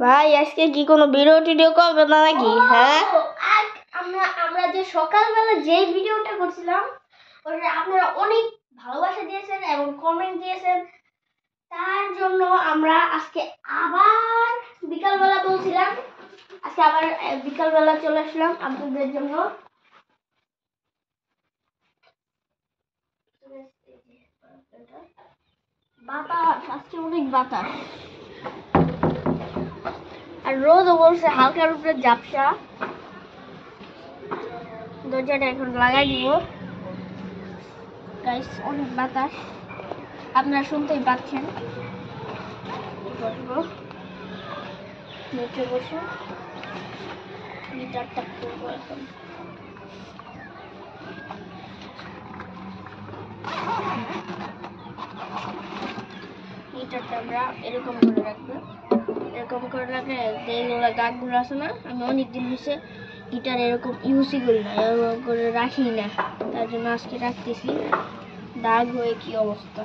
ভাই আজকে কি কোনো ভিডিও করবে না নাকি? হ্যাঁ, আমরা যে সকালবেলা যে ভিডিওটা করছিলাম ওটা আপনারা অনেক ভালোবাসা দিয়েছেন এবং কমেন্ট দিয়েছেন, তার জন্য আমরা আজকে আবার বিকালবেলা বলছিলাম, আজকে আবার বিকালবেলা চলে আসলাম আপনাদের জন্য। বাতাস আজকে অনেক বাতাস, আর রোদও বলছে হালকার উপরে ঝাপসা। দরজাটা এখন লাগাই দিব গাইস, অনেক বাতাস আপনারা শুনতেই পাচ্ছেন। নিচে বসে গিটারটা করবো এখন। গিটারটা আমরা এরকম করে রাখবো, এরকম করে রাখলে যেগুলো গাছগুলো আছে না, আমি অনেকদিন হয়েছে গিটার এরকম ইউজই করি না, এরকম করে রাখি না, তার জন্য আজকে রাখতেছি। দাগ হয়ে কি অবস্থা,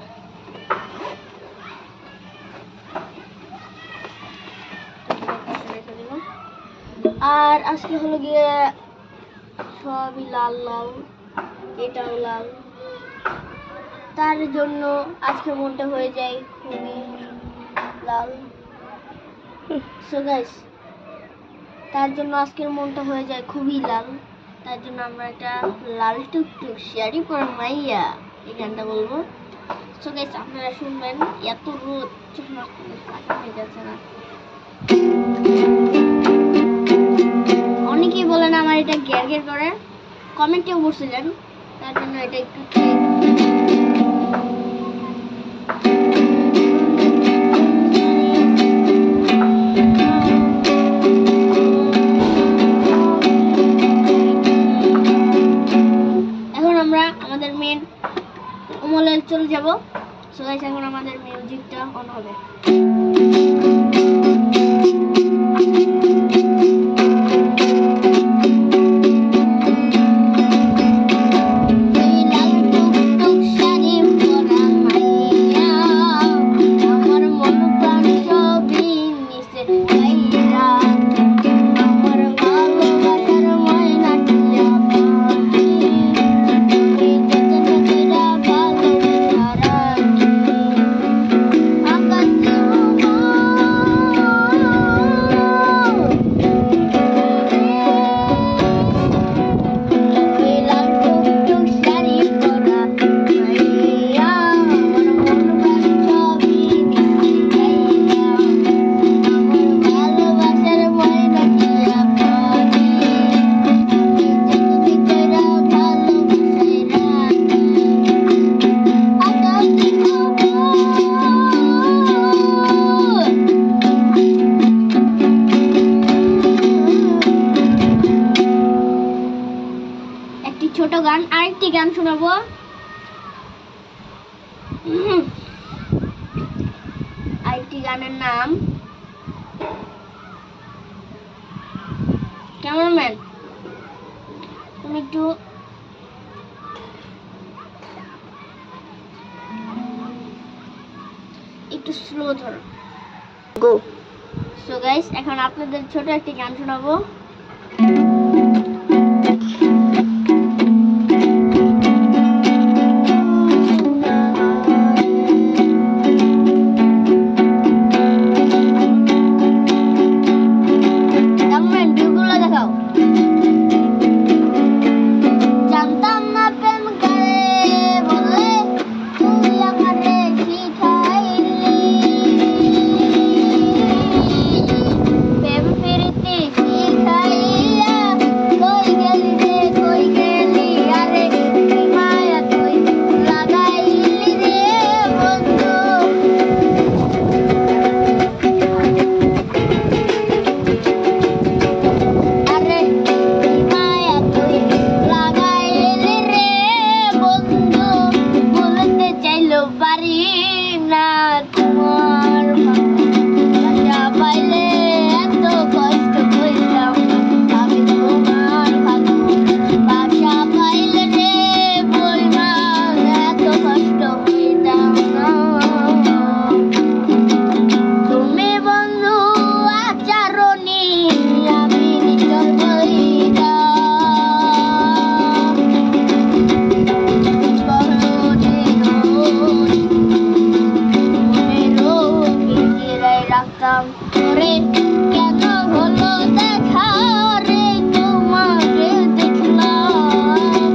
আর আজকে হলো গিয়ে সবই লাল লাল, এটাও লাল, তার জন্য আজকে মনটা হয়ে যায় খুবই লাল। সো গাইস, তার জন্য আজকের মনটা হয়ে যায় খুবই লাল, তার জন্য আমরা একটা লাল টুকটুক শাড়ি পরা মাইয়া এই গানটা বলবো। সো গাইস আপনারা শুনবেন, এত রোদ চোখ হয়ে যাচ্ছে না। অনেকেই বলেন আমার এটা ঘের ঘের করে, কমেন্টেও বলছিলেন, তার জন্য এটা একটু চলে যাব। সো গাইস এখন আমাদের মিউজিকটা অন হবে। ছোট গান, আরেকটি গান শোনাবো। আরেকটি গানের নাম ক্যামেরাম্যান তুমি একটু স্লো ধরো, গো। সো গাইস এখন আপনাদের ছোট একটি গান শোনাবো। প্রেম প্রীতি শিখাইলি হতাম করে কেন হলো দেখা রে তোমাকে দেখলাম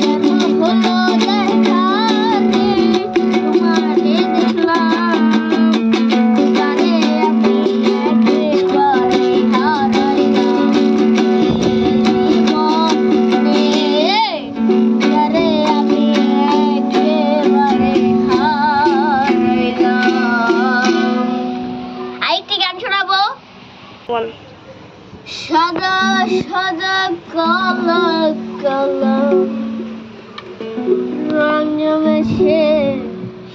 কেন হলো দেখা রে তোমাকে দেখলাম তারে আমি একেবারে হারাইলাম জীবনে তারে আমি একেবারে হারাইলাম। আরেকটি গান শোনাবো। বল। সাদা সাদা কালা কালা রং জমেছে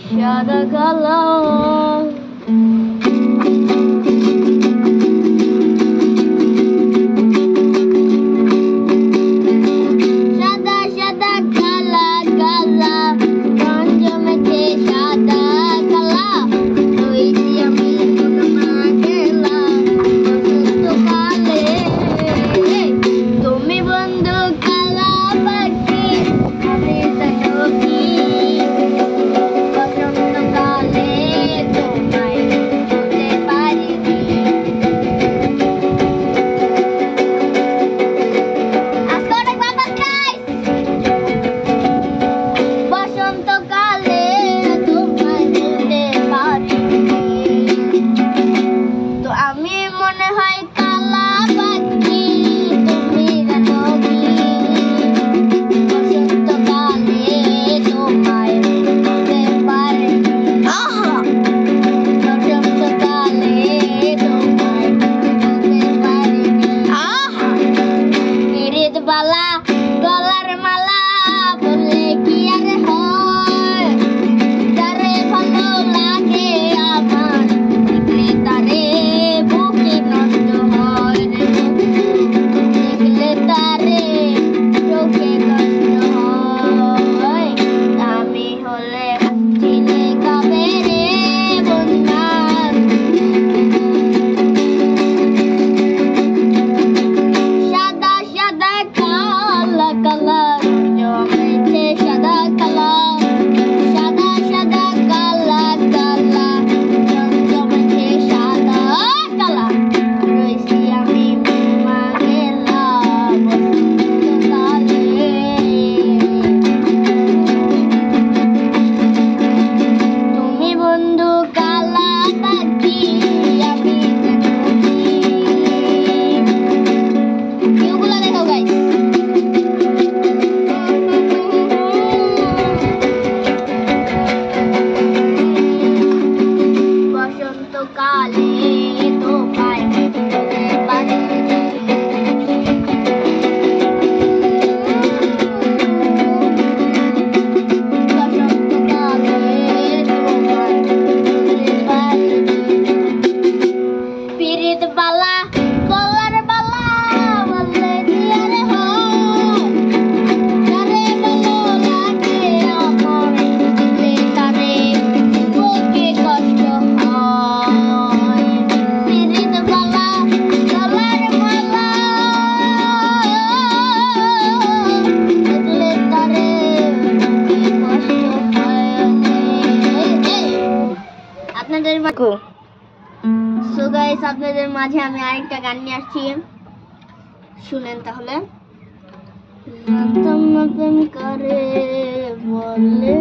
সাদা কালা সাদা সাদা কালা কালা রং জমেছে সাদা কালা রয়েছি আমি মা গেলাম বসন্তকালে তুমি বন্ধু কালা পাখি আমি সখী বসন্তকালে তোমায় বলতে পারিনি আজকে অনেক বাতাস খাই বসন্তকালে তোমায় বলতে পারিনি তো আমি মনে হয় কালা পাখি তুমি রাখবি বসন্তকালে তোমায় বলতে পারিনি বসন্তকালে তোমায় বলতে পারিনি পিরিত বালা গলার মালা বললে কি আর হয় তারে ভালো লাগে আমার দেখলে তারে বুকে নষ্ট হয় রে দেখলে তারে চোখে কষ্ট হয় আমি হলে চিলে কবে রে বন্যার সাদা সাদা কালা কালা জমেছে সাদা কালা সাদা সাদা কালা কালা জমেছে সাদা কালা রয়েছি আমি মা গেলাম বসন্তকালে তুমি বন্ধু কালা পাখি আমি সখী ভিউগুলো দেখো গাইস বসন্তকালে তোমায় বলতে পারিনি বসন্তকালে তোমায় বলতে পারিনি পিরিত বালা গলার বালা বললে কি আর হয় তারে ভালো লাগে আমার দেখলে তারে বুকে কষ্ট হয় পিরিত বালা গলার মালা দেখলে তারে বুকে কষ্ট হয় আপনাদের কো। সো গাইস আপনাদের মাঝে আমি আরেকটা গান নিয়ে আসছি শুনেন তাহলে জানতাম না প্রেম করে বলে